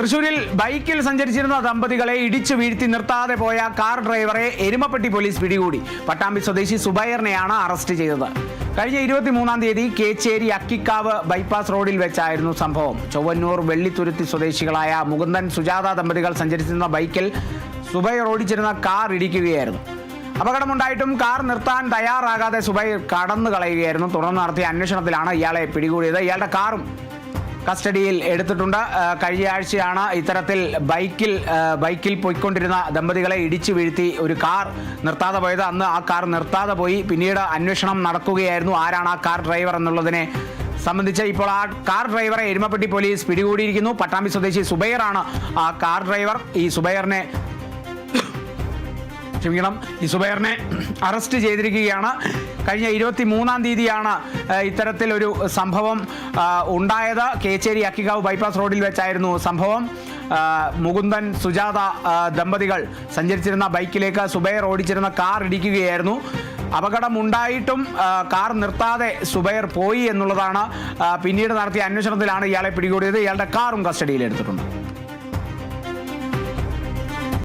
തൃശൂരിൽ ബൈക്കിൽ സഞ്ചരിച്ചിരുന്ന ദമ്പതികളെ ഇടിച്ചു വീഴ്ത്തി നിർത്താതെ പോയ കാർ ഡ്രൈവറെ എരുമപ്പെട്ടി പോലീസ് പിടികൂടി. പട്ടാമ്പി സ്വദേശി സുബൈറിനെയാണ് അറസ്റ്റ് ചെയ്തത്. കഴിഞ്ഞ 23-ാം തീയതി കേച്ചേരി അക്കിക്കാവ് ബൈപ്പാസ് റോഡിൽ വെച്ചായിരുന്നു സംഭവം. ചൊവ്വന്നൂർ വെള്ളിത്തുരുത്തി സ്വദേശികളായ മുകുന്ദൻ സുജാത ദമ്പതികൾ സഞ്ചരിച്ചിരുന്ന ബൈക്കിൽ സുബൈർ ഓടിച്ചിരുന്ന കാർ ഇടിക്കുകയായിരുന്നു. അപകടമുണ്ടായിട്ടും കാർ നിർത്താൻ തയ്യാറാകാതെ സുബൈർ കടന്നു കളയുകയായിരുന്നു. തുടർന്ന് നടത്തിയ അന്വേഷണത്തിലാണ് ഇയാളെ പിടികൂടിയത്. ഇയാളുടെ കാറും കസ്റ്റഡിയിൽ എടുത്തിട്ടുണ്ട്. കഴിഞ്ഞ ആഴ്ചയാണ് ഇത്തരത്തിൽ ബൈക്കിൽ പോയിക്കൊണ്ടിരുന്ന ദമ്പതികളെ ഇടിച്ചു വീഴ്ത്തി ഒരു കാർ നിർത്താതെ പോയത്. അന്ന് ആ കാർ നിർത്താതെ പോയി. പിന്നീട് അന്വേഷണം നടക്കുകയായിരുന്നു ആരാണ് ആ കാർ ഡ്രൈവർ എന്നുള്ളതിനെ സംബന്ധിച്ച്. ഇപ്പോൾ ആ കാർ ഡ്രൈവറെ എരുമപ്പെട്ടി പോലീസ് പിടികൂടിയിരിക്കുന്നു. പട്ടാമ്പി സ്വദേശി സുബൈറാണ് ആ കാർ ഡ്രൈവർ. ഈ സുബൈറിനെ അറസ്റ്റ് ചെയ്തിരിക്കുകയാണ്. കഴിഞ്ഞ 23-ാം തീയതിയാണ് ഇത്തരത്തിലൊരു സംഭവം ഉണ്ടായത്. കേച്ചേരി അക്കിക്കാവ് ബൈപ്പാസ് റോഡിൽ വെച്ചായിരുന്നു സംഭവം. മുകുന്ദൻ സുജാത ദമ്പതികൾ സഞ്ചരിച്ചിരുന്ന ബൈക്കിലേക്ക് സുബൈർ ഓടിച്ചിരുന്ന കാർ ഇടിക്കുകയായിരുന്നു. അപകടമുണ്ടായിട്ടും കാർ നിർത്താതെ സുബൈർ പോയി എന്നുള്ളതാണ്. പിന്നീട് നടത്തിയ അന്വേഷണത്തിലാണ് ഇയാളെ പിടികൂടിയത്. ഇയാളുടെ കാറും കസ്റ്റഡിയിൽ എടുത്തിട്ടുണ്ട്.